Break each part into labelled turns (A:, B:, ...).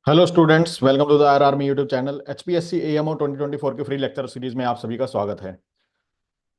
A: Hello students, welcome to the R army YouTube channel. HPSC AMO 2024 के free lecture series में आप सभी का स्वागत है।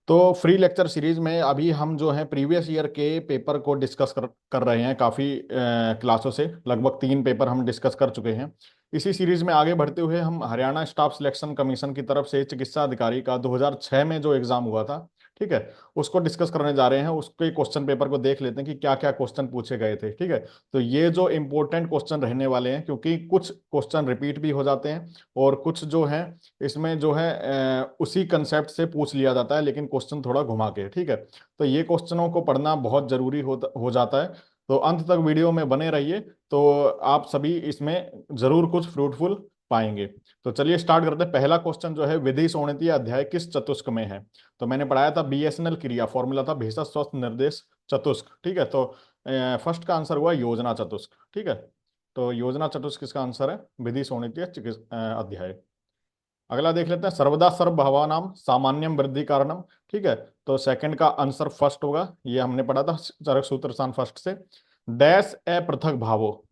A: तो फ्री लेक्चर सीरीज में अभी हम जो है प्रीवियस ईयर के पेपर को डिस्कस कर रहे हैं। काफ़ी क्लासों से लगभग 3 पेपर हम डिस्कस कर चुके हैं। इसी सीरीज में आगे बढ़ते हुए हम हरियाणा स्टाफ सिलेक्शन कमीशन की तरफ से चिकित्सा अधिकारी का 2006 में जो एग्जाम हुआ था, ठीक है, उसको डिस्कस करने जा रहे हैं। उसके क्वेश्चन पेपर को देख लेते हैं कि क्या क्या क्वेश्चन पूछे गए थे। ठीक है, तो ये जो इंपॉर्टेंट क्वेश्चन रहने वाले हैं, क्योंकि कुछ क्वेश्चन रिपीट भी हो जाते हैं और कुछ जो है इसमें जो है उसी कंसेप्ट से पूछ लिया जाता है, लेकिन क्वेश्चन थोड़ा घुमा के। ठीक है, तो ये क्वेश्चनों को पढ़ना बहुत जरूरी हो जाता है। तो अंत तक वीडियो में बने रहिए, तो आप सभी इसमें जरूर कुछ फ्रूटफुल पाएंगे। तो चलिए स्टार्ट करते हैं। पहला क्वेश्चन जो है, विधि सौणितीय अध्याय किस चतुष्क में है? तो मैंने पढ़ाया था बीएसएनएल क्रिया, फॉर्मूला था भेषज स्वस्थ निर्देश चतुष्क। ठीक है, तो फर्स्ट का आंसर हुआ योजना चतुष्क। ठीक है, तो योजना चतुष्क किसका आंसर है? विधि सौणितीय अध्याय। अगला देख लेते हैं, सर्वदा सर्वभावानाम सामान्यम वृद्धि कारणम। ठीक है, तो सेकंड का आंसर फर्स्ट होगा, ये हमने पढ़ा था चरक सूत्र सान फर्स्ट से। डैश ए पृथक भावो,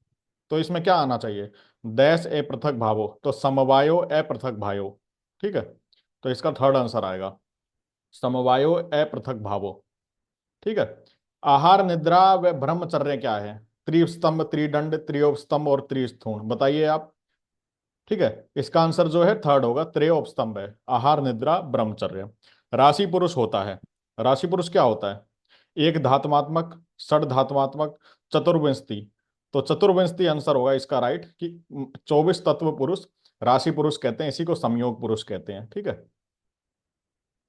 A: तो इसमें क्या आना चाहिए? डैश ए पृथक भावो, तो समवायो ए पृथक भायो। ठीक है, तो इसका थर्ड आंसर आएगा समवायो ए पृथक भावो। ठीक है, आहार निद्रा व ब्रह्मचर्य क्या है? त्रिस्तंभ, त्रिदंड, त्रियोपस्तंभ और त्रिस्थूण, बताइए आप। ठीक है, इसका आंसर जो है थर्ड होगा, त्रयोपस्तंभ है, आहार निद्रा ब्रह्मचर्य। राशि पुरुष होता है, राशि पुरुष क्या होता है? एक धात्मात्मक, षड धात्मात्मक, चतुर्विंशति। तो चतुर्विंशति आंसर होगा इसका राइट, कि 24 तत्व पुरुष राशि पुरुष कहते हैं, इसी को संयोग पुरुष कहते हैं। ठीक है,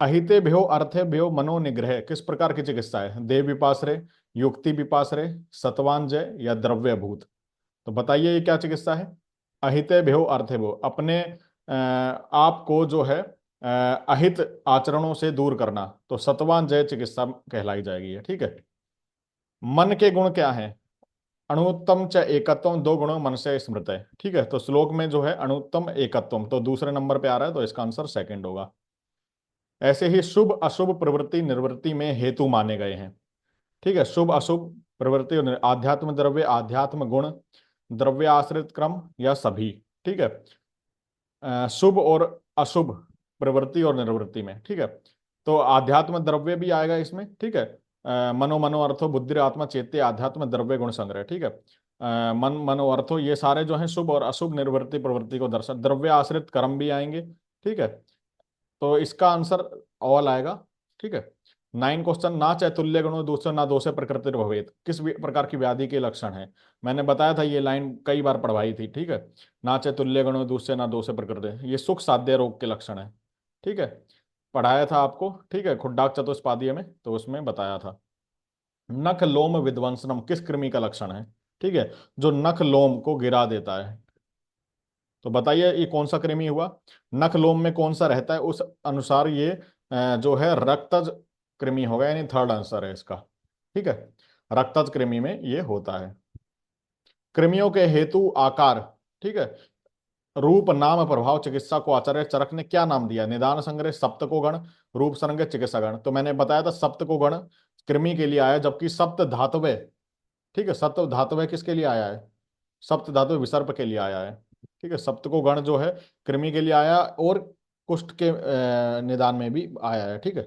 A: अहिते भ्यो अर्थे भ्यो मनो निग्रह किस प्रकार की चिकित्सा है? देव विपाश्रय, युक्ति विपाश्रय, सत्वांजय या द्रव्यभूत? तो बताइए ये क्या चिकित्सा है? अहिते भ्यो अर्थे भ्यो, अपने आप को जो है अहित आचरणों से दूर करना, तो सत्वान जय चिकित्सा कहलाई जाएगी है। ठीक है, मन के गुण क्या है? अणुत्तम च एकत्वम, दो गुणों मन से स्मृत है। ठीक है, तो श्लोक में जो है अणुत्तम एकत्वम, तो दूसरे नंबर पे आ रहा है, तो इसका आंसर सेकंड होगा। ऐसे ही शुभ अशुभ प्रवृत्ति निवृत्ति में हेतु माने गए हैं। ठीक है, शुभ अशुभ प्रवृत्ति और आध्यात्म द्रव्य, आध्यात्म गुण, द्रव्य आश्रित क्रम या सभी। ठीक है, शुभ और अशुभ प्रवृत्ति और निवृत्ति में। ठीक है, तो आध्यात्म द्रव्य भी आएगा इसमें। ठीक है, मनो मनो अर्थो बुद्धि आत्मा चेते आध्यात्म द्रव्य गुण संग्रह। ठीक है, मन मनो अर्थो, ये सारे जो हैं शुभ और अशुभ निवृत्ति प्रवृत्ति को दर्शा, द्रव्य आश्रित कर्म भी आएंगे। ठीक है, तो इसका आंसर ऑल आएगा। ठीक है, 9 क्वेश्चन, ना चैतुल्य गुणो दूसरे ना दोषे प्रकृति भवेत किस प्रकार की व्याधि के लक्षण है? मैंने बताया था, ये लाइन कई बार पढ़वाई थी। ठीक है, ना चैतुल्य गुणो दूसरे ना दोषे प्रकृति, ये सुख साध्य रोग के लक्षण है। ठीक है, पढ़ाया था आपको। ठीक है, खुड्डाक चतुष्पादीय में, तो उसमें बताया था। नख लोम विध्वंसनम किस कृमि का लक्षण है? ठीक है, जो नख लोम को गिरा देता है, तो बताइए ये कौन सा कृमि हुआ? नख लोम में कौन सा रहता है, उस अनुसार ये जो है रक्तज कृमि होगा, यानी थर्ड आंसर है इसका। ठीक है, रक्तज कृमि में ये होता है। कृमियों के हेतु आकार। ठीक है, रूप नाम प्रभाव चिकित्सा को आचार्य चरक ने क्या नाम दिया? निदान संग्रह, सप्तको गण, रूप संग्रह, चिकित्सा गण। तो मैंने बताया था सप्तको गण कृमि के लिए आया, जबकि सप्त धातुवे, ठीक है, सप्त धातुवे किसके लिए आया है? सप्त धातु विसर्प के लिए आया है। ठीक है, सप्त को गण जो है कृमि के लिए आया, और कुष्ठ के निदान में भी आया है। ठीक है,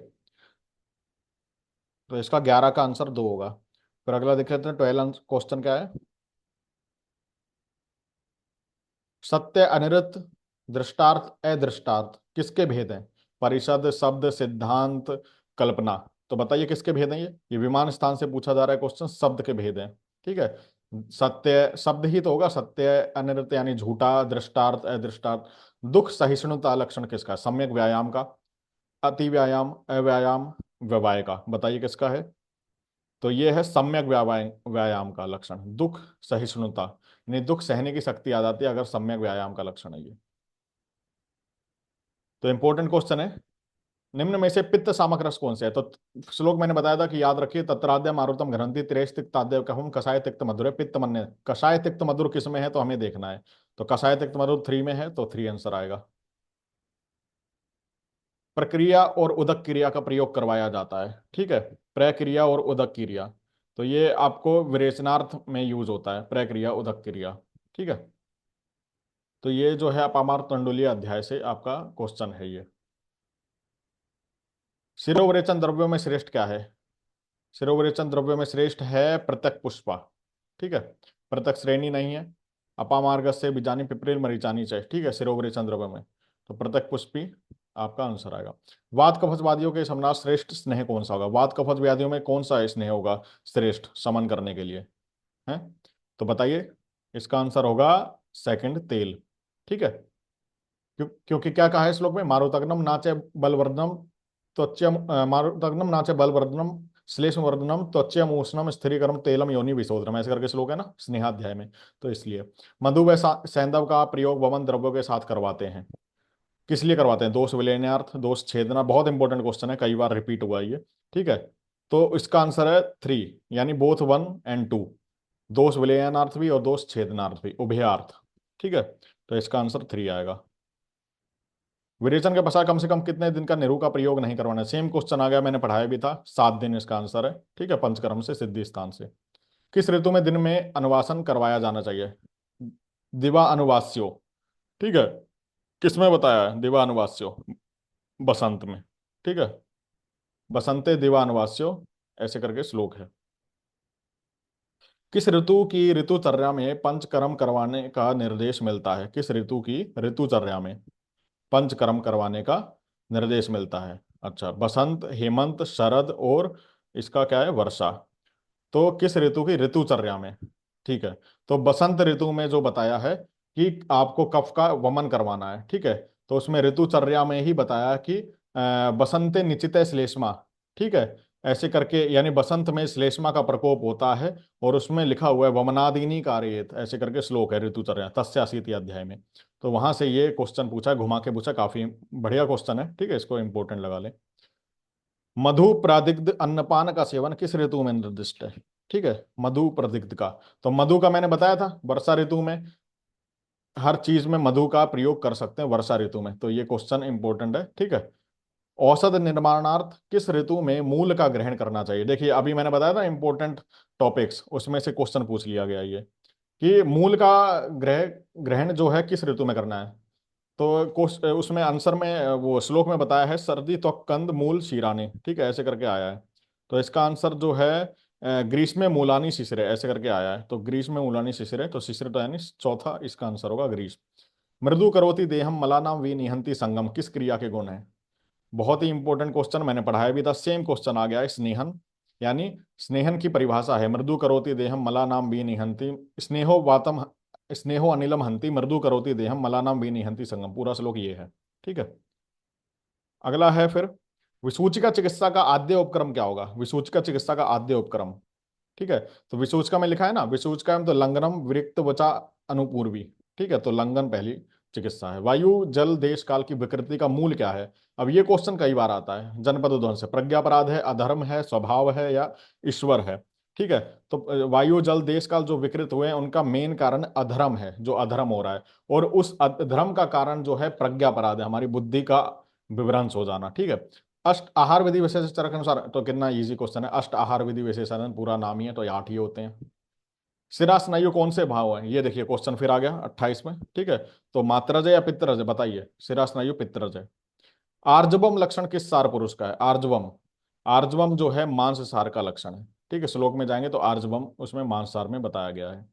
A: तो इसका 11 का आंसर 2 होगा। फिर अगला देख लेते हैं, 12 क्वेश्चन क्या है? सत्य, अनिरुद्ध, दृष्टार्थ, अदृष्टार्थ किसके भेद हैं? परिषद, शब्द, सिद्धांत, कल्पना। तो बताइए किसके भेद हैं? ये विमान स्थान से पूछा जा रहा है क्वेश्चन, शब्द के भेद हैं। ठीक है, सत्य शब्द ही तो होगा, सत्य अनिरुद्ध यानी झूठा, दृष्टार्थ अदृष्टार्थ। दुख सहिष्णुता लक्षण किसका? सम्यक व्यायाम का, अति व्यायाम, अव्यायाम, व्यवाय का। बताइए किसका है? तो ये है सम्यक व्यायाम का लक्षण, दुख सहिष्णुता, यानी दुख सहने की शक्ति आ जाती है अगर सम्यक व्यायाम का लक्षण है ये। तो इंपॉर्टेंट क्वेश्चन है, निम्न में से पित्त सामक रस कौन से है? तो श्लोक मैंने बताया था कि याद रखिए, तत्राद्य मारुतम घ्रंथि तिरेश तिक्ताद्य कहूं कषाय तिक्त मधुर है पित्त मन्य। कषाय तिक्त मधुर किस में है, तो हमें देखना है। तो कषाय तिक्त मधुर 3 में है, तो 3 आंसर आएगा। प्रक्रिया और उदक क्रिया का प्रयोग करवाया जाता है। ठीक है, प्रक्रिया और उदक क्रिया, तो ये आपको विरेचनार्थ में यूज होता है, प्रक्रिया उदक क्रिया। ठीक है, तो ये जो है अपामार तंडुलीय अध्याय से आपका क्वेश्चन है ये। शिरोवरेचन द्रव्यों में श्रेष्ठ क्या है? शिरोवरेचन द्रव्यों में श्रेष्ठ है पृथक पुष्पा। ठीक है, पृथक श्रेणी नहीं है। अपामार्ग से बीजानी पिपरिल मरीचानी चाहिए। ठीक है, शिरोवरेचन द्रव्य में तो पृथक पुष्पी आपका आंसर आएगा। वात कफज व्याधियों के समनाथ श्रेष्ठ स्नेह कौन सा होगा? वात कफज व्याधियों में कौन सा स्नेह होगा श्रेष्ठ समन करने के लिए? है, तो बताइए। इसका आंसर होगा सेकंड, तेल। ठीक है, क्योंकि क्या कहा है श्लोक में? मारुतग्नम नाचे बलवर्धनम त्वच्यम, मारुतग्नम नाचे बलवर्धनम श्लेष्म वर्धनम त्वच्यम उष्णम स्थिरीकरम तेलम योनि विशोधनम, ऐसे करके श्लोक है ना स्नेहाध्याय में। तो इसलिए मधु व सैंधव का प्रयोग वमन द्रव्यों के साथ करवाते हैं। किस लिए करवाते हैं? दोष विलेनार्थ, दोष छेदना। बहुत इंपॉर्टेंट क्वेश्चन है, कई बार रिपीट हुआ है ये। ठीक है, तो इसका आंसर है थ्री, यानी बोथ 1 और 2। दोष विलेनार्थ भी और दोष छेदनार्थ भी, उभयार्थ। ठीक है, तो इसका आंसर 3 आएगा। विरेचन के पश्चात कम से कम कितने दिन का निरु का प्रयोग नहीं करवाना? सेम क्वेश्चन आ गया, मैंने पढ़ाया भी था। 7 दिन इसका आंसर है। ठीक है, पंचकर्म से सिद्धि स्थान से। किस ऋतु में दिन में अनुवासन करवाया जाना चाहिए? दिवा अनुवास्यो। ठीक है, किसमें बताया है दिवा अनुवास्यो? बसंत में। ठीक है, बसंते दिवा अनुवास्यो, ऐसे करके श्लोक है। किस ऋतु की ऋतुचर्या में पंचकर्म करवाने का निर्देश मिलता है? किस ऋतु की ऋतुचर्या में पंचकर्म करवाने का निर्देश मिलता है? अच्छा, बसंत, हेमंत, शरद और इसका क्या है, वर्षा। तो किस ऋतु की ऋतुचर्या में? ठीक है, तो बसंत ऋतु में जो बताया है कि आपको कफ का वमन करवाना है। ठीक है, तो उसमें ऋतुचर्या में ही बताया कि बसंते निचित श्लेष्मा। ठीक है, ऐसे करके, यानी बसंत में श्लेष्मा का प्रकोप होता है और उसमें लिखा हुआ है वमनादिनी कारयेत, ऐसे करके श्लोक है ऋतुचर्या तस्याशीति अध्याय में। तो वहां से ये क्वेश्चन पूछा, घुमा के पूछा, काफी बढ़िया क्वेश्चन है। ठीक है, इसको इंपोर्टेंट लगा ले। मधु प्रादिग्ध अन्नपान का सेवन किस ऋतु में निर्दिष्ट है? ठीक है, मधु प्रादिग्ध का, तो मधु का मैंने बताया था वर्षा ऋतु में। हर चीज में मधु का प्रयोग कर सकते हैं वर्षा ऋतु में, तो ये क्वेश्चन इंपॉर्टेंट है। ठीक है, औषध निर्माणार्थ किस ऋतु में मूल का ग्रहण करना चाहिए? देखिए, अभी मैंने बताया था इंपॉर्टेंट टॉपिक्स, उसमें से क्वेश्चन पूछ लिया गया ये कि मूल का ग्रह ग्रहण जो है किस ऋतु में करना है। तो उसमें आंसर में वो श्लोक में बताया है सर्दी त्वक कंद मूल शीराने। ठीक है, ऐसे करके आया है। तो इसका आंसर जो है ग्रीष्म मूलानी शिशिरे, ऐसे करके आया है। तो ग्रीष्म मूलानी शिशिरे, तो शिशिर तो यानी चौथा, इसका आंसर होगा ग्रीष्म। मृदु करोति देहम मलानाम विनिहंति संगम किस क्रिया के गुण है? बहुत ही इंपॉर्टेंट क्वेश्चन, मैंने पढ़ाया भी था। सेम क्वेश्चन आ गया है, स्नेहन, यानी स्नेहन की परिभाषा है मृदु करोति देहम मलानाम विनिहंति स्नेहो वातम स्नेहो अनिलम हंति मृदु करोति देहम मलानाम विनिहंति संगम, पूरा श्लोक ये है। ठीक है, अगला है फिर विसूचिका चिकित्सा का आद्य उपक्रम क्या होगा? विसूचिका चिकित्सा का आद्य उपक्रम। ठीक है, तो विसूचिका में लिखा है ना, विसूचिका में तो लंगनम विरिक्त वचा अनुपूर्वी। ठीक है, तो लंगन पहली चिकित्सा है। वायु जल देश काल की विकृति का मूल क्या है? अब ये क्वेश्चन कई बार आता है। जनपद ध्वंस है, प्रज्ञापराध है, अधर्म है, स्वभाव है, या ईश्वर है? ठीक है, तो वायु जल देश काल जो विकृत हुए हैं उनका मेन कारण अधर्म है, जो अधर्म हो रहा है। और उस अधर्म का कारण जो है प्रज्ञापराध है, हमारी बुद्धि का विभ्रंश हो जाना। ठीक है, अष्ट आहार विधि विशेष चरक अनुसार, तो कितना इजी क्वेश्चन है। अष्ट आहार विधि विशेषण पूरा नाम ही है, तो ये 8 ही होते हैं। शिरा स्नायु कौन से भाव है? ये देखिए क्वेश्चन फिर आ गया 28 में। ठीक है, तो मात्रज या पित्रज, बताइए। शिरा स्नायु पित्रज है। आर्जवम लक्षण किस सार पुरुष का है? आर्जवम, आर्जवम जो है मांस सार का लक्षण है। ठीक है, श्लोक में जाएंगे तो आर्जवम उसमें मांस सार में बताया गया है।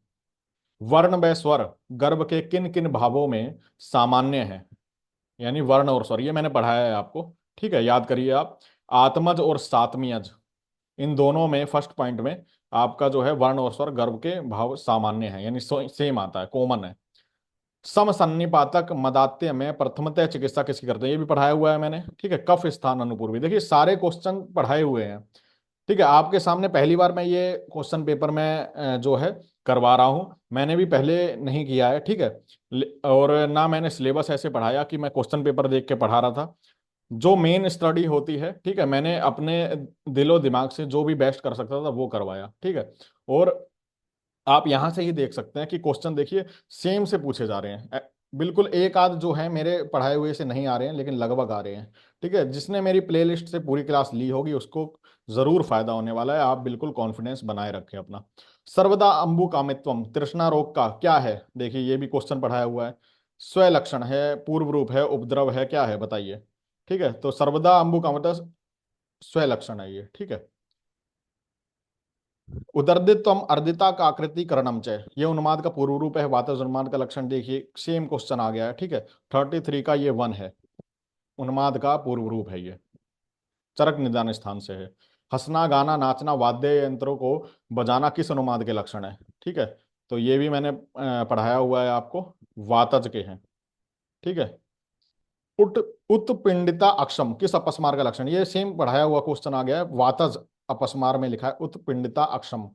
A: वर्ण व स्वर गर्भ के किन किन भावों में सामान्य है? यानी वर्ण और स्वर, ये मैंने पढ़ाया है आपको। ठीक है, याद करिए आप। आत्मज और सात्मयज, इन दोनों में फर्स्ट पॉइंट में आपका जो है वर्ण और स्वर गर्भ के भाव सामान्य है, यानी सेम आता है, कॉमन है। समसन्निपातक मदात्य में प्रथमतः चिकित्सा किसकी करते हैं? ये भी पढ़ाया हुआ है मैंने। ठीक है, कफ स्थान अनुपूर्वी, देखिए सारे क्वेश्चन पढ़ाए हुए हैं। ठीक है, आपके सामने पहली बार मैं ये क्वेश्चन पेपर में जो है करवा रहा हूँ, मैंने भी पहले नहीं किया है। ठीक है, और ना मैंने सिलेबस ऐसे पढ़ाया कि मैं क्वेश्चन पेपर देख के पढ़ा रहा था। जो मेन स्टडी होती है, ठीक है, मैंने अपने दिलो दिमाग से जो भी बेस्ट कर सकता था वो करवाया। ठीक है, और आप यहां से ही देख सकते हैं कि क्वेश्चन देखिए सेम से पूछे जा रहे हैं। बिल्कुल एक आध जो है मेरे पढ़ाए हुए से नहीं आ रहे हैं, लेकिन लगभग आ रहे हैं। ठीक है, जिसने मेरी प्लेलिस्ट से पूरी क्लास ली होगी उसको जरूर फायदा होने वाला है। आप बिल्कुल कॉन्फिडेंस बनाए रखें अपना। सर्वदा अंबु कामित्वम तृष्णा रोग का क्या है? देखिए ये भी क्वेश्चन पढ़ाया हुआ है। स्वलक्षण है, पूर्व रूप है, उपद्रव है, क्या है बताइए। ठीक है, तो सर्वदा अंबु का मतलब स्वलक्षण है ये। ठीक है, उदर्दित्वम अर्दिता का आकृति करणम च, ये उन्माद का पूर्व रूप है। वातज उन्माद का लक्षण देखिए, सेम क्वेश्चन आ गया है। ठीक है, 33 का ये 1 है, उन्माद का पूर्व रूप है ये, चरक निदान स्थान से है। हंसना, गाना, नाचना, वाद्य यंत्रों को बजाना किस अनुमाद के लक्षण है। ठीक है, तो ये भी मैंने पढ़ाया हुआ है आपको, वातज के हैं। ठीक है, उट उत्पिंडिता अक्षम किस अपस्मार का लक्षण, ये सेम पढ़ाया हुआ क्वेश्चन आ गया है, वातज अपस्मार में लिखा है उत्पिंडिता अक्षम।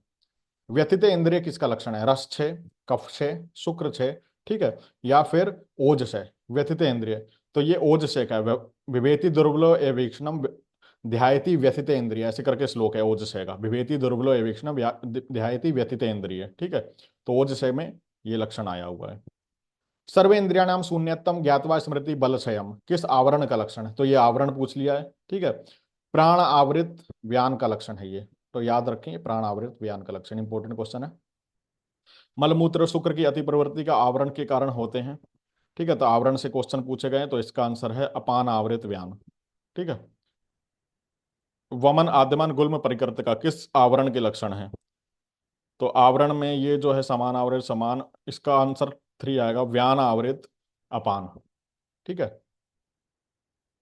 A: व्यथित इंद्रिय किसका लक्षण है, रस क्षय, कफ क्षय, शुक्र क्षय, ठीक है, या फिर ओज क्षय। व्यथित इंद्रिय, तो ये ओज क्षय का है। विभेति दुर्बलो एवीक्षणम ध्यायति व्यथित इंद्रिय, ऐसे करके श्लोक है ओज क्षय का। विभेति दुर्बलो एवीक्षणम ध्यायति व्यथित इंद्रिय। ठीक है, तो ओज क्षय में ये लक्षण आया हुआ है। सर्वे इंद्रियाणाम शून्यतम ज्ञातवा स्मृति बल क्षयम किस आवरण का लक्षण है, तो ये आवरण पूछ लिया है। ठीक है, प्राण आवृत व्यान का लक्षण है ये, तो याद रखें, ये प्राण आवृत व्यान का लक्षण इंपॉर्टेंट क्वेश्चन है। मलमूत्र शुक्र की अति प्रवृत्ति का आवरण के कारण होते हैं। ठीक है, तो आवरण से क्वेश्चन पूछे गए, तो इसका आंसर है अपान आवृत व्यान। ठीक है, वमन आद्यमन गुल्म परिकृत का किस आवरण के लक्षण है, तो आवरण में ये जो है समान आवृत समान, इसका आंसर 3 आएगा, व्यान आवृत अपान। ठीक है,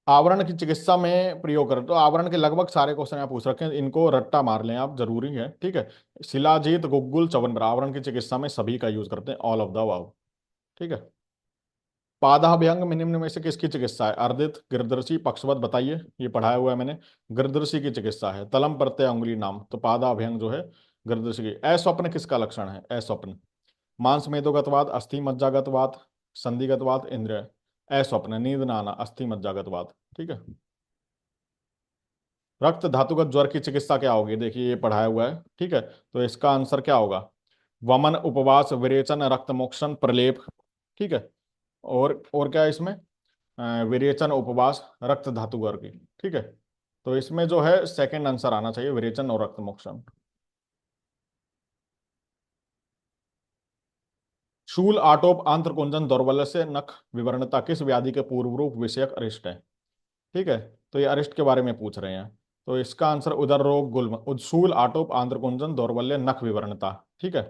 A: आवरण की चिकित्सा में प्रयोग करें, तो आवरण के लगभग सारे क्वेश्चन आप पूछ रखे हैं, इनको रट्टा मार लें आप, जरूरी है। ठीक है, शिलाजीत, गुग्गुल, च्यवनप्राश आवरण की चिकित्सा में सभी का यूज करते हैं, ऑल ऑफ द अबव। ठीक है, पादाभ्यंग में निम्न में से किसकी चिकित्सा है, अर्दित, गिरदर्शी, पक्षवत, बताइए, ये पढ़ाया हुआ है मैंने। गिरदर्शी की चिकित्सा है, तलम प्रत्यय अंगुली नाम, तो पादाभ्यंग जो है गिरदर्शी की। अस्वप्न किसका लक्षण है, अस्वप्न मांस मेदोगतवाद, अस्थि मज्जागतवाद, संधिगतवाद, इंद्रिय। अस्वप्न नींद ना आना, अस्थि मज्जागतवाद। ठीक है, रक्त धातुगत ज्वर की चिकित्सा क्या होगी, देखिए ये पढ़ाया हुआ है। ठीक है, तो इसका आंसर क्या होगा, वमन, उपवास, विरेचन, रक्त मोक्षण, प्रलेप। ठीक है, और क्या है इसमें, विरेचन, उपवास, रक्त धातु ज्वर की। ठीक है, तो इसमें जो है सेकंड आंसर आना चाहिए, विरेचन और रक्त मोक्षण। शूल, आटोप, आंत्र कुंजन, दौर्बल्य से नख विवरणता किस व्याधि के पूर्व रूप विषयक अरिष्ट है। ठीक है, तो ये अरिष्ट के बारे में पूछ रहे हैं, तो इसका आंसर उदर रोग, गुल्म, उद्शूल, आटोप, आंत्र कुंजन, दौर्बल्य, नख विवरणता। ठीक है,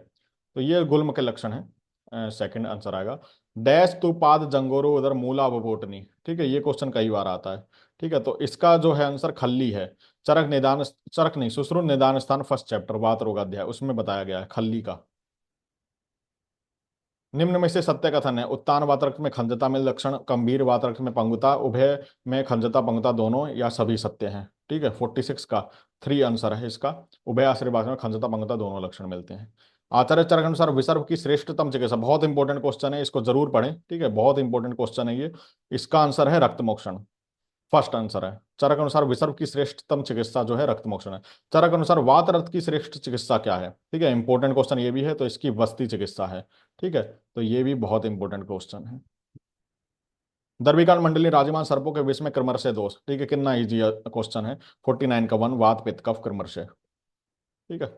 A: तो ये गुल्म के लक्षण है, सेकंड आंसर आएगा। डैश तु पाद जंगोरो उदर मूला अवबोटनी। ठीक है, ये क्वेश्चन कई बार आता है। ठीक है, तो इसका जो है आंसर खल्ली है। चरक निदान, चरक नहीं, सुश्रुत निदान स्थान, फर्स्ट चैप्टर वात रोगाध्याय, उसमें बताया गया है खल्ली का। निम्न में से सत्य कथन है, उत्तान वातरक्त में खंजता में लक्षण, गंभीर वातरक्त में पंगुता, उभय में खंजता पंगुता दोनों, या सभी सत्य हैं। ठीक है, 46 का 3 आंसर है इसका, उभय आश्रय भाषा में खंजता पंगुता दोनों लक्षण मिलते हैं। आचार्य चरक के अनुसार विसर्ग की श्रेष्ठतम चिकित्सा, बहुत इंपॉर्टेंट क्वेश्चन है, इसको जरूर पढ़ें। ठीक है, बहुत इंपॉर्टेंट क्वेश्चन है ये। इसका आंसर है रक्त मोक्षण, फर्स्ट आंसर है। चरक अनुसार विसर्ग की श्रेष्ठतम चिकित्सा जो है रक्त मोक्षण है। चरक अनुसार वात रक्त की श्रेष्ठ चिकित्सा क्या है, ठीक है, इंपॉर्टेंट क्वेश्चन ये भी है, तो इसकी वस्ती चिकित्सा है। ठीक है, तो ये भी बहुत इंपॉर्टेंट क्वेश्चन है। दर्भिकांड मंडली राजमान सर्पों के विष में क्रमर्षय दोष, ठीक है, कितना इजी क्वेश्चन है। 49 का 1, वात पित्त कफ क्रमर्षय। ठीक है,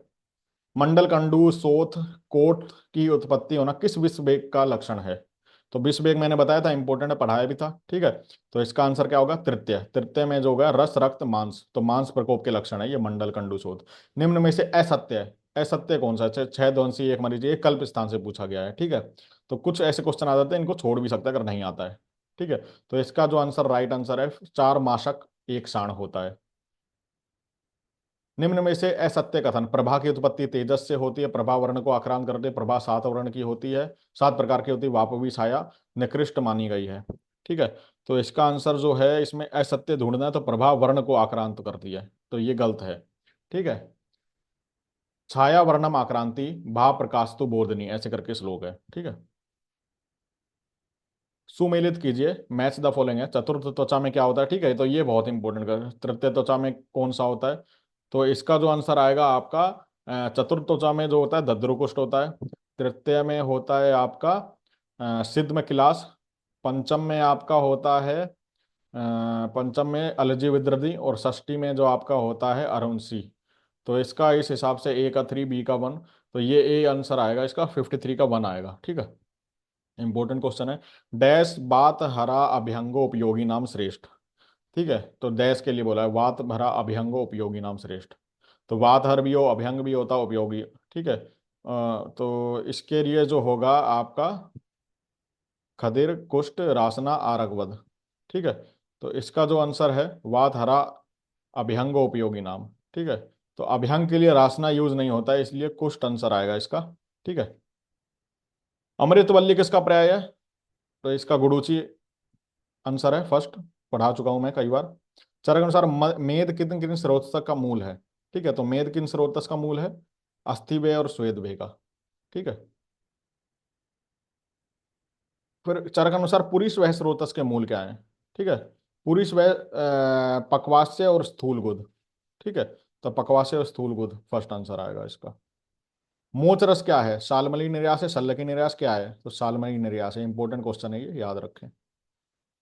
A: मंडल कंडू सोथ कोट की उत्पत्ति होना किस विष वेग का लक्षण है, तो विष वेग मैंने बताया था, इंपॉर्टेंट है, पढ़ाया भी था। ठीक है, तो इसका आंसर क्या होगा, तृतीय। तृतीय में जो होगा रस रक्त मांस, तो मांस प्रकोप के लक्षण है ये मंडल कंडू सोथ। निम्न में से असत्य है, असत्य कौन सा है, 6 ध्वंसी एक मरीज, एक कल्प स्थान से पूछा गया है। ठीक है, तो कुछ ऐसे क्वेश्चन आ जाते हैं, इनको छोड़ भी सकता है अगर नहीं आता है। ठीक है, तो इसका जो आंसर राइट आंसर है 4 माशक एक साण होता है। निम्न में से असत्य कथन, प्रभा की उत्पत्ति तेजस से होती है, प्रभा वर्ण को आक्रांत करते हैं, प्रभा 7 वर्ण की होती है, 7 प्रकार की होती है, वापवी छाया निकृष्ट मानी गई है। ठीक है, तो इसका आंसर जो है इसमें असत्य ढूंढना है, तो प्रभा वर्ण को आक्रांत करती है, तो ये गलत है। ठीक है, छाया वर्णम आक्रांति भा प्रकाशतु बोधनी, ऐसे करके श्लोक है। ठीक है, सुमेलित कीजिए, मैच द फॉलोइंग है, चतुर्थ त्वचा में क्या होता है। ठीक है, तो ये बहुत इंपॉर्टेंट कर, तृतीय त्वचा में कौन सा होता है, तो इसका जो आंसर आएगा आपका चतुर्थ त्वचा में जो होता है दद्रुकुष्ट होता है, तृतीय में होता है आपका सिद्ध में किलास, पंचम में आपका होता है पंचम में अलजी विद्रदी, और षष्ठी में जो आपका होता है अरुणसी। तो इसका इस हिसाब से ए का 3, बी का 1, तो ये ए आंसर आएगा इसका, 53 का 1 आएगा। ठीक है, इंपॉर्टेंट क्वेश्चन है। डैश बात हरा अभ्यंगो उपयोगी नाम श्रेष्ठ। ठीक है, तो डैश के लिए बोला है वात भरा अभ्यंगो उपयोगी नाम श्रेष्ठ। तो वात हर भी हो, अभ्यंग भी होता, उपयोगी। ठीक है, तो इसके लिए जो होगा आपका खदिर कुष्ठ रासना आरगवद। ठीक है, तो इसका जो आंसर है वात हरा अभ्यंगो उपयोगी नाम। ठीक है, तो अभ्यंग के लिए रासना यूज नहीं होता है, इसलिए कुष्ठ आंसर आएगा इसका। ठीक है, अमृतवल्ली किसका पर्याय है? तो इसका गुडुचि आंसर है फर्स्ट। पढ़ा चुका हूं मैं कई बार। चर के अनुसार मेद किन किन स्रोतक का मूल है? ठीक है, तो मेद किन स्रोतस का मूल है? अस्थिव्यय और स्वेदव्यय का। ठीक है, फिर चर के अनुसार पुरुष वह स्रोतस के मूल क्या है? ठीक है, पुरुष वह पक्वास्य और स्थूल गुद। ठीक है, तो पक्वास्य और स्थूल गुद फर्स्ट आंसर आएगा इसका। मोच रस क्या है? शाल्मली निर्यास है, शल्यकी निर्यास क्या है? तो शाल्मली निर्यास है। इंपॉर्टेंट क्वेश्चन है ये, याद रखें।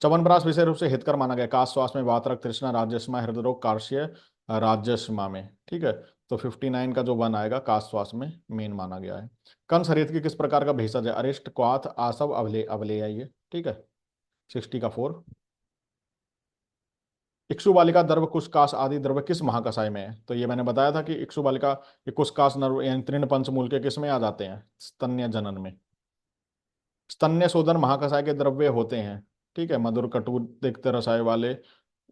A: च्यवनप्राश विशेष रूप से हितकर माना गया काश श्वास में वात रक्त तृष्णा राज्यस्मा हृदय रोग कार्श्य राज्यस्मा में। ठीक है, तो 59 का जो वन आएगा काश श्वास में मेन माना गया है। कंस हरित की किस प्रकार का भेषज है? अरिष्ट क्वाथ आसव अवले है ये। ठीक है, 60 का 4। इक्षु बालिका द्रव कुशकाश आदि द्रव किस महाकसाय में है? तो ये मैंने बताया था कि इक्षु बालिका ये कुशकाश नर्व यानी तृण पंचमूल के किस में आ जाते हैं? स्तन्य जनन में। स्तन्य शोधन महाकसाय के द्रव्य होते हैं। ठीक है, मधुर कटु तिक्त रसाय वाले,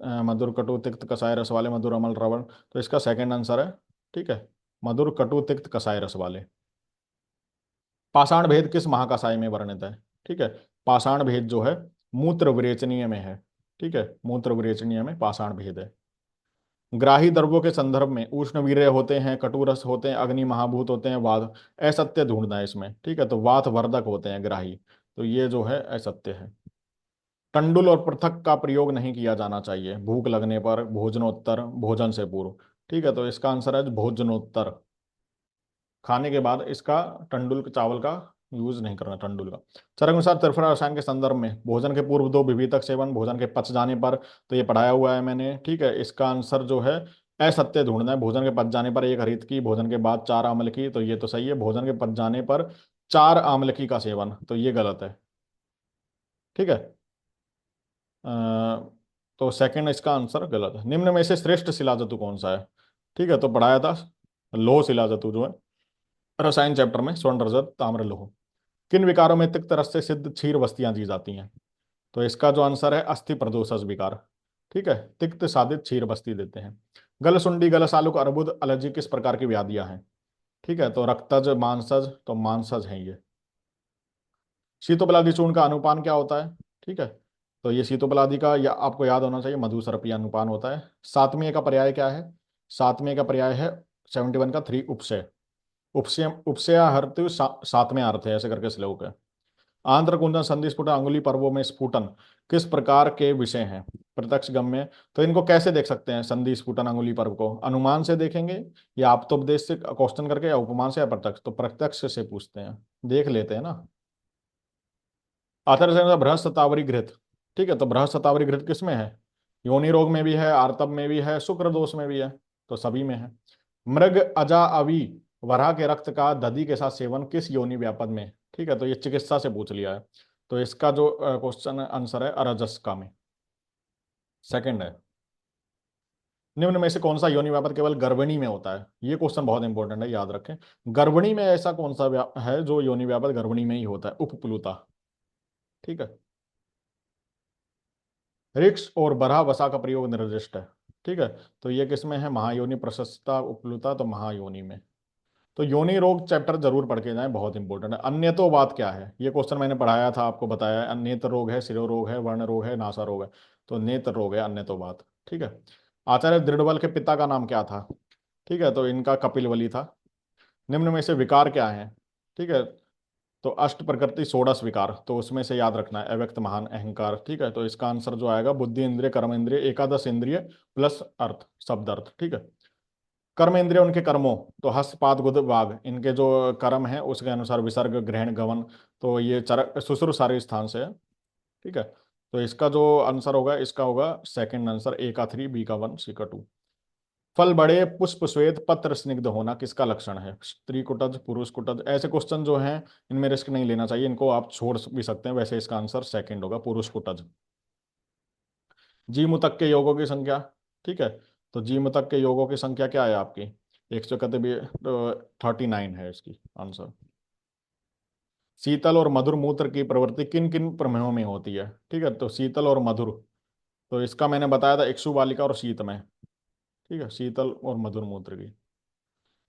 A: मधुर कटु तिक्त कसाय रस वाले, मधुर अमल रवण। तो इसका सेकंड आंसर है। ठीक है, मधुर कटु तिक्त कसाय रस वाले। पाषाण भेद किस महाकसाय में वर्णित है? ठीक है, पाषाण भेद जो है मूत्र विरेचनीय में है। ठीक है, मूत्र विरेचनीय में पाषाण भेद है। ग्राही द्रव्यों के संदर्भ में उष्ण वीर्य होते हैं, कटुरस होते हैं, अग्नि महाभूत होते हैं, वात। असत्य ढूंढना है इसमें। ठीक है, तो वात वर्धक होते हैं ग्राही। तो ये जो है असत्य है। टंडुल और पृथक का प्रयोग नहीं किया जाना चाहिए भूख लगने पर, भोजनोत्तर, भोजन से पूर्व। ठीक है, तो इसका आंसर है भोजनोत्तर। खाने के बाद इसका टंडुल चावल का यूज नहीं करना, टंडुल का। चरकानुसार त्रिफला रसायन के संदर्भ में भोजन के पूर्व दो विविधक सेवन, भोजन के पच जाने पर। तो ये पढ़ाया हुआ है मैंने। ठीक है, इसका आंसर जो है असत्य ढूंढना है। भोजन के पच जाने पर एक हरित की, भोजन के बाद चार आम्ल की। तो ये तो सही है, भोजन के पच जाने पर चार आम्लकी का सेवन। तो ये गलत है। ठीक है, अ, तो सेकंड इसका आंसर गलत है। निम्न में से श्रेष्ठ शिला धातु कौन सा है? ठीक है, तो पढ़ाया था लोह शिला धातु जो है रसायन चैप्टर में, स्वर्ण रजत ताम्र लोह। किन विकारों में तिक्त रस से सिद्ध क्षीर वस्तियां दी जाती हैं? तो इसका जो आंसर है अस्थि प्रदोषस विकार। ठीक है, तिक्त साधित क्षीर वस्ती देते हैं। गलसुंडी गलसालुक अर्बुद एलर्जी किस प्रकार की व्याधियां हैं? ठीक है, तो रक्तज मांसज, तो मांसज है ये। शीतोपलादी चूर्ण का अनुपान क्या होता है? ठीक है, तो ये शीतोपलादी का या आपको याद होना चाहिए मधुसरपी अनुपान होता है। सातवें का पर्याय क्या है? सातवें का पर्याय है 71 का 3 उपसय। उपसय उपसया हर्त सातवें अर्थ है, ऐसे करके श्लोक है। आंध्र कुंदन संधि स्फुटन अंगुली पर्वों में स्फुटन किस प्रकार के विषय हैं? प्रत्यक्ष गम्य। तो इनको कैसे देख सकते हैं संधि स्फुटन अंगुली पर्व को? अनुमान से देखेंगे, या आप तो उपदेश से क्वेश्चन करके, या उपमान से, या प्रत्यक्ष? तो प्रत्यक्ष से पूछते हैं, देख लेते हैं ना। आचार्य संहिता बृहस्पतावरी घृत। ठीक है, तो बृहस्पतावरी घृत किस में है? योनि रोग में भी है, आर्तब में भी है, शुक्र दोष में भी है। तो सभी में है। मृग अजा अवी वराह के रक्त का दधि के साथ सेवन किस योनि व्यापद में? ठीक है, तो ये चिकित्सा से पूछ लिया है। तो इसका जो क्वेश्चन आंसर है अरजस्का में। सेकंड है। निम्न में से कौन सा योनि व्यापद केवल गर्भिणी में होता है? ये क्वेश्चन बहुत इंपॉर्टेंट है, याद रखें। गर्भिणी में ऐसा कौन सा है जो योनि व्यापद गर्भिणी में ही होता है? उपप्लुता। ठीक है, रिक्स और बरहा वसा का प्रयोग निर्दिष्ट है। ठीक है, तो ये किसमें है? महायोनि प्रशस्ता उपलुता, तो महायोनि में। तो योनि रोग चैप्टर जरूर पढ़ के जाएं, बहुत इंपॉर्टेंट है। अन्य तो बात क्या है? ये क्वेश्चन मैंने पढ़ाया था, आपको बताया है। नेत्र रोग है, शिरो रोग है, वर्ण रोग है, नासा रोग है। तो नेत्र रोग है अन्य तो बात। ठीक है, आचार्य दृढ़बल के पिता का नाम क्या था? ठीक है, तो इनका कपिलवली था। निम्न में से विकार क्या है? ठीक है, तो अष्ट प्रकृति षोडश विकार, तो उसमें से याद रखना है अव्यक्त महान अहंकार। ठीक है, तो इसका आंसर जो आएगा बुद्धि इंद्रिय कर्म इंद्रिय एकादश इंद्रिय प्लस अर्थ, शब्द अर्थ। ठीक है, कर्म इंद्रिय उनके कर्मों, तो हस्त पाद गुद वाग, इनके जो कर्म है उसके अनुसार विसर्ग ग्रहण गमन। तो ये चर सुसुर सारे स्थान से है। ठीक है, तो इसका जो आंसर होगा, इसका होगा सेकंड आंसर, ए का 3 बी का 1 सी का 2। फल बड़े, पुष्प श्वेत, पत्र स्निग्ध होना किसका लक्षण है? स्त्री कुटज, पुरुष कुटज। ऐसे क्वेश्चन जो हैं इनमें रिस्क नहीं लेना चाहिए, इनको आप छोड़ भी सकते हैं। वैसे इसका आंसर सेकंड होगा, पुरुष कुटज। जी मुतक के योगों की संख्या। ठीक है, तो जी मुतक के योगों की संख्या क्या है आपकी? 139 है इसकी आंसर। शीतल और मधुर मूत्र की प्रवृत्ति किन किन प्रमेयों में होती है? ठीक है, तो शीतल और मधुर, तो इसका मैंने बताया था इक्षु बालिका और शीत में। ठीक है, शीतल और मधुर मूत्र की।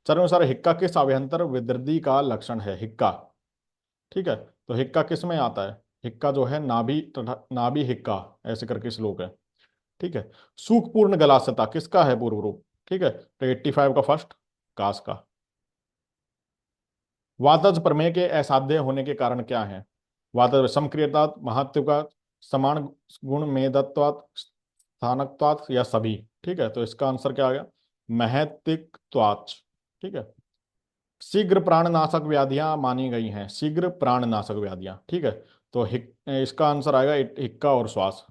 A: चरणानुसार हिक्का किस अभ्यंतर विद्रदी का लक्षण है? हिक्का। ठीक है, तो हिक्का किस में आता है? हिक्का जो है नाभि तथा नाभि हिक्का, ऐसे करके श्लोक है। ठीक है, सुखपूर्ण गलास्यता किसका है पूर्व रूप? ठीक है, तो 85 का फर्स्ट, कास का। वातज प्रमेय के असाध्य होने के कारण क्या है? वातज समक्रियता, महत्व का, समान गुण, मेधत्वात्, स्थानकत्वात्, या सभी। ठीक है, तो इसका आंसर क्या आ गया? महत्तिकत्वात्। ठीक है, शीघ्र प्राणनाशक व्याधियां मानी गई हैं, शीघ्र प्राणनाशक व्याधियां। ठीक है, तो इसका आंसर आएगा हिक्का और श्वास।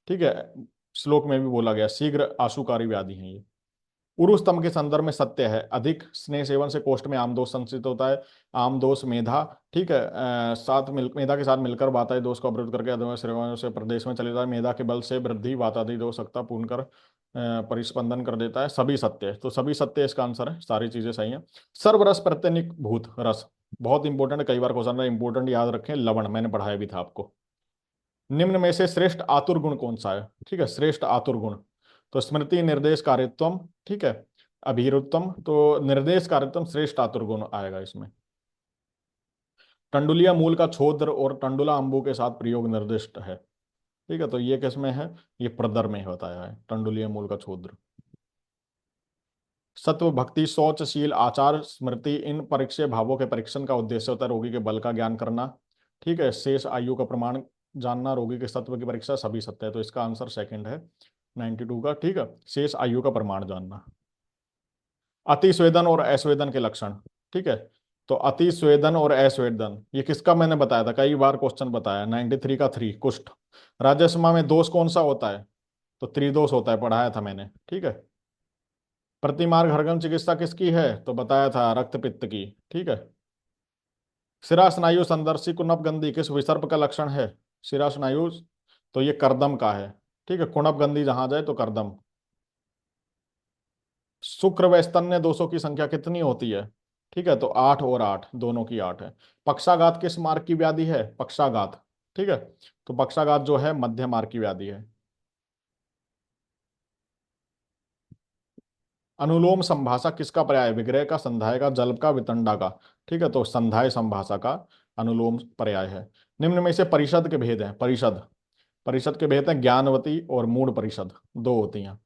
A: ठीक है, श्लोक में भी बोला गया शीघ्र आशुकारी व्याधि है ये। उरुस्तम के संदर्भ में सत्य है, अधिक स्नेह सेवन से कोष्ठ में आमदोष संचित होता है। आमदोष मेधा। ठीक है, मेधा के साथ मिलकर वातादि दोष को अवरुद्ध करके अधों श्रेणियों से प्रदेश में चले जाता है। मेधा के बल से वृद्धि वातादि दोष सत्ता पूर्ण कर परिस्पंदन कर देता है। सभी सत्य है, तो सभी सत्य इसका आंसर है, सारी चीजें सही है। सर्वरस प्रत्यनिक भूत रस, बहुत इंपॉर्टेंट है, कई बार क्वेश्चन है, इंपॉर्टेंट याद रखें। लवण मैंने पढ़ाया भी था आपको। निम्न में से श्रेष्ठ आतुर गुण कौन सा है? ठीक है, श्रेष्ठ आतुर गुण, तो स्मृति, निर्देश, कार्यत्वम। ठीक है, अभीरुत्तम, तो निर्देश कार्यत्वम श्रेष्ठ आतुर गुण आएगा इसमें। टंडुलिया मूल का छोद्र और टंडुला अंबु के साथ प्रयोग निर्दिष्ट है। ठीक है, तो ये किसमें है? ये प्रदर में बताया है, टंडुलिया मूल का छोद्र। सत्व, भक्ति, शौचशील, आचार, स्मृति, इन परीक्षे भावों के परीक्षण का उद्देश्य होता है रोगी के बल का ज्ञान करना। ठीक है, शेष आयु का प्रमाण जानना, रोगी के सत्व की परीक्षा, सभी सत्य है, तो इसका आंसर सेकंड है 92 का। ठीक है, शेष आयु का प्रमाण जानना। अतिस्वेदन और असवेदन के लक्षण। ठीक है, तो अतिस्वेदन और असवेदन ये किसका मैंने बताया था, कई बार क्वेश्चन बताया। 93 का 3, कुष्ठ। राजस्मा में दोष कौन सा होता है? तो त्रिदोष होता है, पढ़ाया था मैंने। ठीक है, प्रतिमार्ग हरगम चिकित्सा किसकी है? तो बताया था रक्त पित्त की। ठीक है, शिरा स्नायु संदर्शी कुनपगंधी किस विसर्प का लक्षण है? शिरा स्नायु, तो ये करदम का है। ठीक है, कुणपगंधी जहां जाए तो करदम। शुक्र व स्तन्य दोषों की संख्या कितनी होती है? ठीक है, तो 8 और 8, दोनों की 8 है। पक्षाघात किस मार्ग की व्याधि है? पक्षाघात। ठीक है, तो पक्षाघात जो है मध्य मार्ग की व्याधि है। अनुलोम संभाषा किसका पर्याय? विग्रह का, संधाय का, जल्प का, वितंडा का। ठीक है, तो संधाय संभाषा का अनुलोम पर्याय है। निम्न में से परिषद के भेद हैं। परिषद, परिषद के भेद हैं ज्ञानवती और मूढ़ परिषद, दो होती हैं।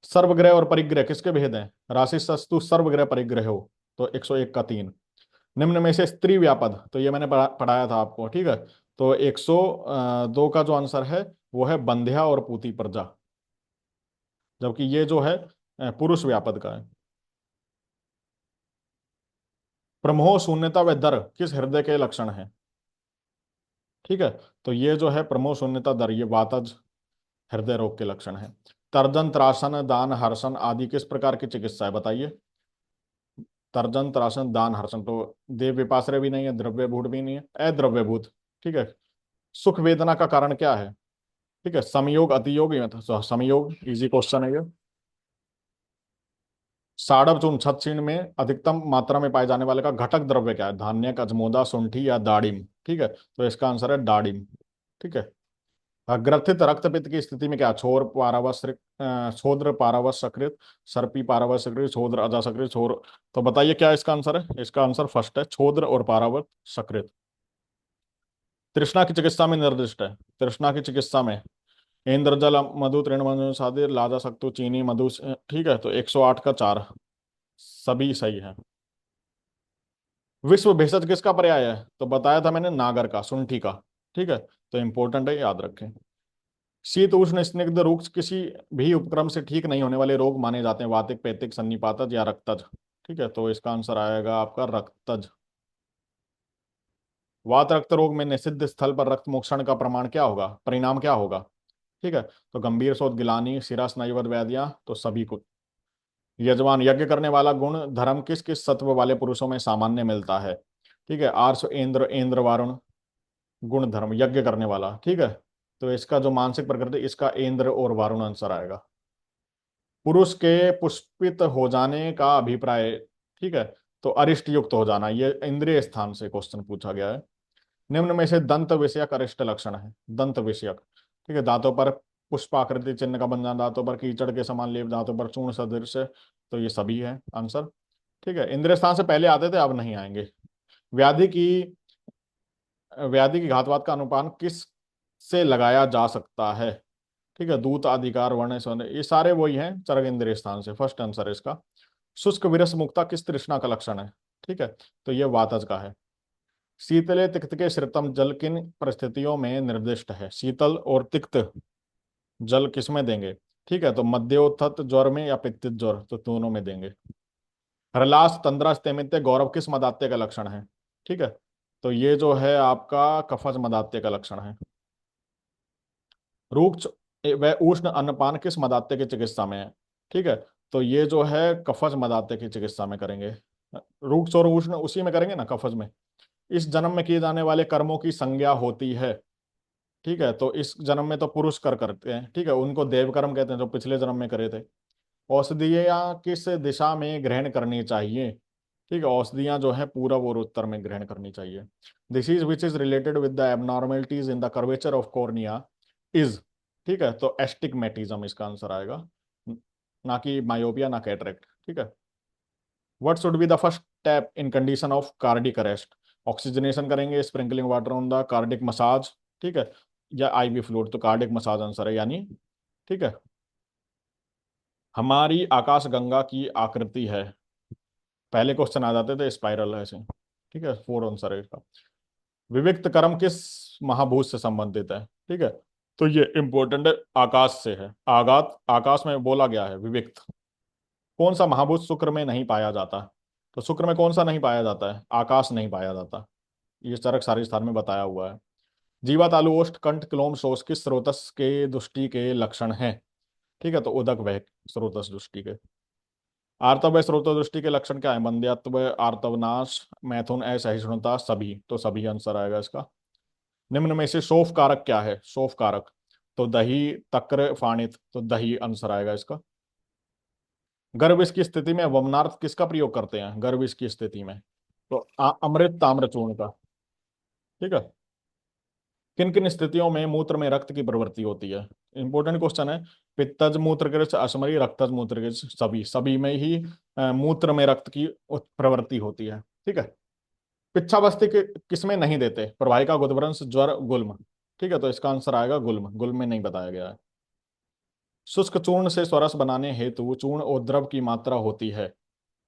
A: सर्वग्रह और परिग्रह किसके भेद हैं? राशि सस्तु सर्वग्रह परिग्रह हो, तो 101 का 3। निम्न में से स्त्री व्यापद, तो ये मैंने पढ़ाया था आपको। ठीक है, तो 102 का जो आंसर है वो है बंध्या और पूती प्रजा, जबकि ये जो है पुरुष व्यापद का है। प्रमोह, शून्यता व दर किस हृदय के लक्षण है? ठीक है, तो ये जो है प्रमोह शून्यता दर, ये वातज हृदय रोग के लक्षण है। तर्जन, त्रासन, दान, हर्षण आदि किस प्रकार की चिकित्सा है बताइए? तर्जन, त्रासन, दान, हर्षण, तो देव विपाश्रय भी नहीं है, द्रव्यभूत भी नहीं है, अद्रव्यभूत। ठीक है, सुख वेदना का कारण क्या है? ठीक है, समयोग, अतियोग, या तो समयोग, इजी क्वेश्चन है ये। साड़व चूर्ण, छत्तीसगढ़ में अधिकतम मात्रा में पाए जाने वाले का घटक द्रव्य क्या है? धान्य, अजमोदा, शुंठी, या दाड़िम। ठीक है, तो इसका आंसर है दाड़िम। ठीक है, ग्रथित रक्तपित्त की स्थिति में क्या? छोर पारावस छोद्र पारावस सकृत, सर्पी पारावस सकृत, छोद्र अजा सकृत, छोर। तो बताइए क्या इसका आंसर है? इसका आंसर फर्स्ट है, छोद्र और पारावत सकृत। तृष्णा की चिकित्सा में निर्दिष्ट है। तृष्णा की चिकित्सा में इंद्रजल, मधु, तृणमधु, सादे, लाजा सक्तु, चीनी, मधु। ठीक है, तो 108 का 4, सभी सही है। विश्व भेषज किसका पर्याय है? तो बताया था मैंने नागर का, शुंठी का। ठीक है, तो इंपॉर्टेंट है, याद रखें। शीत उष्ण स्निग्ध रूक्ष किसी भी उपक्रम से ठीक नहीं होने वाले रोग माने जाते हैं, वातिक, पैतिक, सन्निपातज, या रक्तज। ठीक है, तो इसका आंसर आएगा आपका रक्तज। वात रक्त रोग में निषिद्ध स्थल पर रक्त मोक्षण का प्रमाण क्या होगा, परिणाम क्या होगा? ठीक है, तो गंभीर शोथ, गिलानी, शिरा स्नायुबद्ध व्याधियां, तो सभी कुछ। यजमान, यज्ञ करने वाला गुण धर्म किस किस सत्व वाले पुरुषों में सामान्य मिलता है? ठीक है, आर्ष, इंद्र, इंद्र वारुण। गुण धर्म, यज्ञ करने वाला, ठीक है। तो इसका जो मानसिक प्रकृति, इसका इंद्र और वारुण आंसर आएगा। पुरुष के पुष्पित हो जाने का अभिप्राय, ठीक है, तो अरिष्ट युक्त हो जाना, ये इंद्रिय स्थान से क्वेश्चन पूछा गया है। निम्न में से दंत विषयक अरिष्ट लक्षण है। दंत विषयक, ठीक है, दांतों पर पुष्पाकृति चिन्ह का बन जाना, दांतों पर कीचड़ के समान लेप, दांतों पर चूर्ण सदृश, तो ये सभी है आंसर। ठीक है, इंद्रिय स्थान से पहले आते थे, अब नहीं आएंगे। व्याधि की व्याधि की घातवाद का अनुपान किस से लगाया जा सकता है? ठीक है, दूत, अधिकार, वर्ण, स्वर्ण, ये सारे वही हैं चरक इंद्रिय स्थान से, फर्स्ट आंसर है इसका। शुष्क विरस मुक्ता किस तृष्णा का लक्षण है? ठीक है, तो ये वातज का है। शीतले तिक्त के श्रितम जल किन परिस्थितियों में निर्दिष्ट है? शीतल और तिक्त जल किस में देंगे? ठीक है, तो मध्योत्थत ज्वर में या पित्त ज्वर, तो दोनों में देंगे। हरलास, तंद्रा, स्तेमित्य, गौरव किस मदात्य का लक्षण है? ठीक है, तो ये जो है आपका कफज मदात्य का लक्षण है। रुक्ष व उष्ण अन्नपान किस मदात्य की चिकित्सा में है? ठीक है, तो ये जो है कफज मदात्य की चिकित्सा में करेंगे। रुक्ष और उष्ण उसी में करेंगे ना, कफज में। इस जन्म में किए जाने वाले कर्मों की संज्ञा होती है। ठीक है, तो इस जन्म में तो पुरुष कर करते हैं, ठीक है, उनको देव कर्म कहते हैं जो पिछले जन्म में करे थे। औषधियाँ किस दिशा में ग्रहण करनी चाहिए? ठीक है, औषधियाँ जो है पूरब और उत्तर में ग्रहण करनी चाहिए। Disease which is related with the abnormalities in the curvature of cornea is, ठीक है, तो एस्टिग्मेटिज्म इसका आंसर आएगा, ना कि मायोपिया ना कैटरेक्ट। ठीक है, what should be the first step in condition of cardiac arrest? Oxygenation करेंगे, sprinkling water on the cardiac massage, ठीक है, या आईवी फ्लूइड, तो कार्डिक मसाज आंसर है यानी। ठीक है, हमारी आकाश गंगा की आकृति है, पहले क्वेश्चन आ जाते थे स्पाइरल ऐसे। ठीक है, फोर आंसर है इसका। विविक्त कर्म किस महाभूत से संबंधित है? ठीक है, तो ये इंपॉर्टेंट है, आकाश से है। आगात आकाश में बोला गया है विविक्त। कौन सा महाभूत शुक्र में नहीं पाया जाता? तो शुक्र में कौन सा नहीं पाया जाता है? आकाश नहीं पाया जाता, ये चरक सारी स्थान में बताया हुआ है। जीवा, तालु, ओष्ठ, कंठ, क्लोम, शोष किस स्रोतस के दुष्टि के लक्षण है? ठीक है, तो उदक वह स्रोतस दृष्टि के। आर्तव व स्रोत दृष्टि के लक्षण क्या है? बंध्यत्व, आर्तवनाश, मैथुन, असहिष्णुता, सभी, तो सभी आंसर आएगा इसका। निम्न में से शोफ कारक क्या है? शोफ कारक, तो दही, तक्र, फाणित, तो दही आंसर आएगा इसका। गर्भ की स्थिति में वमनार्थ किसका प्रयोग करते हैं? गर्भ की स्थिति में तो अमृत ताम्र चूर्ण का। ठीक है, किन किन स्थितियों में मूत्र में रक्त की प्रवृत्ति होती है? इंपॉर्टेंट क्वेश्चन है। पित्तज मूत्रकृत, अश्मरी, रक्तज मूत्रकृत, सभी सभी में ही मूत्र में रक्त की प्रवृत्ति होती है। ठीक है, पिच्छावस्थी किसमें नहीं देते? प्रवाहिका, गुदभ्रंश, ज्वर, गुल्म। ठीक है, तो इसका आंसर आएगा गुल्म, गुल्म में नहीं बताया गया है। शुष्क चूर्ण से स्वरस बनाने हेतु चूर्ण और द्रव की मात्रा होती है।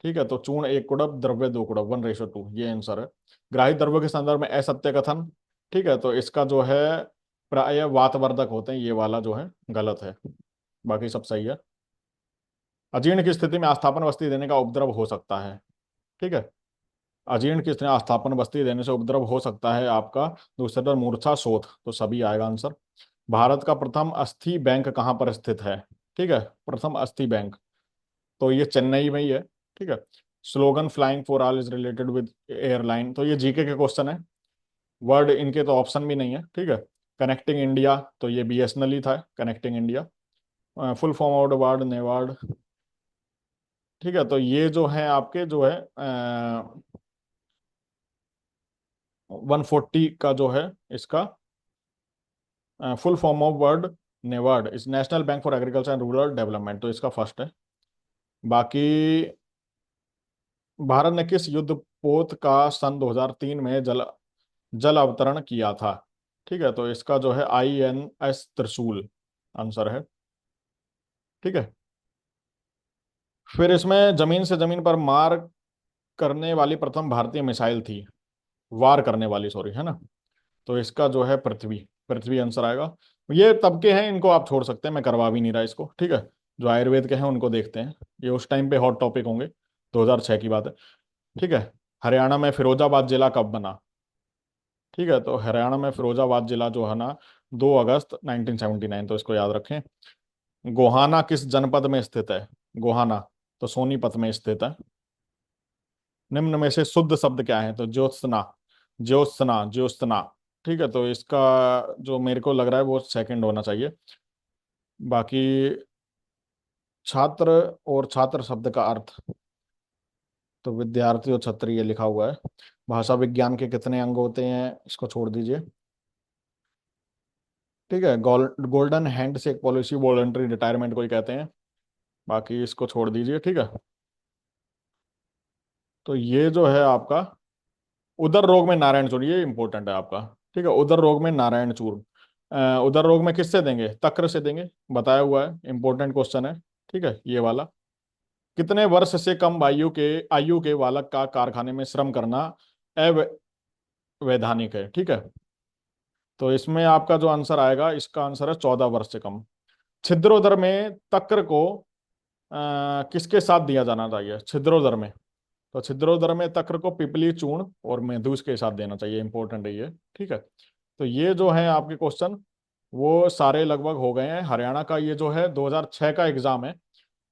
A: ठीक है, तो चूर्ण 1 कुड़ब, द्रव्य 2 कुड़ब, 1:2, ये आंसर है। ग्राही द्रव्य के संदर्भ में असत्य कथन, ठीक है, तो इसका जो है प्राय वातवर्धक होते हैं, ये वाला जो है गलत है, बाकी सब सही है। अजीर्ण की स्थिति में आस्थापन वस्ती देने का उपद्रव हो सकता है। ठीक है, अजीर्ण की स्थिति में आस्थापन वस्ती देने से उपद्रव हो सकता है आपका। दूसरे पर मूर्छा, शोथ, तो सभी आएगा आंसर। भारत का प्रथम अस्थि बैंक कहाँ पर स्थित है? ठीक है, प्रथम अस्थि बैंक, तो ये चेन्नई में ही है। ठीक है, slogan flying for all is related with airline, तो ये जीके के क्वेश्चन है। वर्ड इनके तो ऑप्शन भी नहीं है। ठीक है, कनेक्टिंग इंडिया, तो ये बीएसएनएल ही था, connecting India. Full form of word NABARD. ठीक है, तो ये जो है आपके जो है 140 का जो है इसका full form of word NABARD is National Bank for Agriculture and Rural Development, तो इसका फर्स्ट है। बाकी भारत ने किस युद्ध पोत का सन 2003 में जल जल अवतरण किया था? ठीक है, तो इसका जो है INS त्रिशूल आंसर है। ठीक है, फिर इसमें जमीन से जमीन पर मार करने वाली प्रथम भारतीय मिसाइल थी, वार करने वाली, सॉरी, है ना, तो इसका जो है पृथ्वी, पृथ्वी आंसर आएगा। ये तब के हैं, इनको आप छोड़ सकते हैं, मैं करवा भी नहीं रहा इसको। ठीक है, जो आयुर्वेद के हैं उनको देखते हैं, ये उस टाइम पे हॉट टॉपिक होंगे, 2006 की बात है। ठीक है, हरियाणा में फिरोजाबाद जिला कब बना? ठीक है, तो हरियाणा में फिरोजाबाद जिला जो है ना, 2 अगस्त 1979, तो इसको याद रखें। गोहाना किस जनपद में स्थित है? गोहाना, तो सोनीपत में स्थित है। निम्न में से शुद्ध शब्द क्या है? तो ज्योत्सना, ज्योत्सना, ज्योत्सना। ठीक है, तो इसका जो मेरे को लग रहा है वो सेकंड होना चाहिए। बाकी छात्र और छात्र शब्द का अर्थ, तो विद्यार्थी और छात्र ये लिखा हुआ है। भाषा विज्ञान के कितने अंग होते हैं, इसको छोड़ दीजिए। ठीक है, golden hand shake policy voluntary retirement को ही कहते हैं। बाकी इसको छोड़ दीजिए। ठीक है, तो ये जो है आपका उदर रोग में नारायण चूर्ण, ये इंपॉर्टेंट है आपका। ठीक है, उदर रोग में नारायण चूर्ण, उदर रोग में किससे देंगे? तक्र से देंगे, बताया हुआ है, इंपॉर्टेंट क्वेश्चन है। ठीक है, ये वाला। कितने वर्ष से कम आयु के बालक का कारखाने में श्रम करना अवैधानिक है? ठीक है, तो इसमें आपका जो आंसर आएगा, इसका आंसर है 14 वर्ष से कम। छिद्रोदर में तक्र को किसके साथ दिया जाना चाहिए? छिद्रोदर में, तो छिद्रोदर में तक्र को पिपली चूर्ण और मेहदूस के साथ देना चाहिए, इंपॉर्टेंट है ये। ठीक है, तो ये जो है आपके क्वेश्चन वो सारे लगभग हो गए हैं। हरियाणा का ये जो है 2006 का एग्जाम है,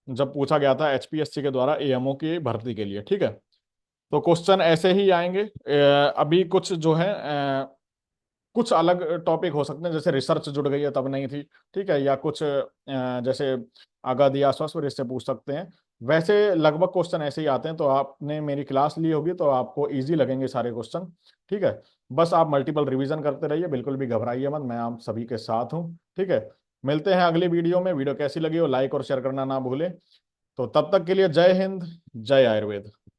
A: जब पूछा गया था एचपीएससी के द्वारा एएमओ की भर्ती के लिए। ठीक है, तो क्वेश्चन ऐसे ही आएंगे। अभी कुछ जो है कुछ अलग टॉपिक हो सकते हैं, जैसे रिसर्च जुड़ गई है तब नहीं थी। ठीक है, या कुछ जैसे आगादी आश्वास और इससे पूछ सकते हैं। वैसे लगभग क्वेश्चन ऐसे ही आते हैं, तो आपने मेरी क्लास ली होगी तो आपको इजी लगेंगे सारे क्वेश्चन। ठीक है, बस आप मल्टीपल रिवीजन करते रहिए, बिल्कुल भी घबराइए मत, मैं आप सभी के साथ हूँ। ठीक है, मिलते हैं अगली वीडियो में। वीडियो कैसी लगी हो लाइक और शेयर करना ना भूलें। तो तब तक के लिए जय हिंद, जय आयुर्वेद।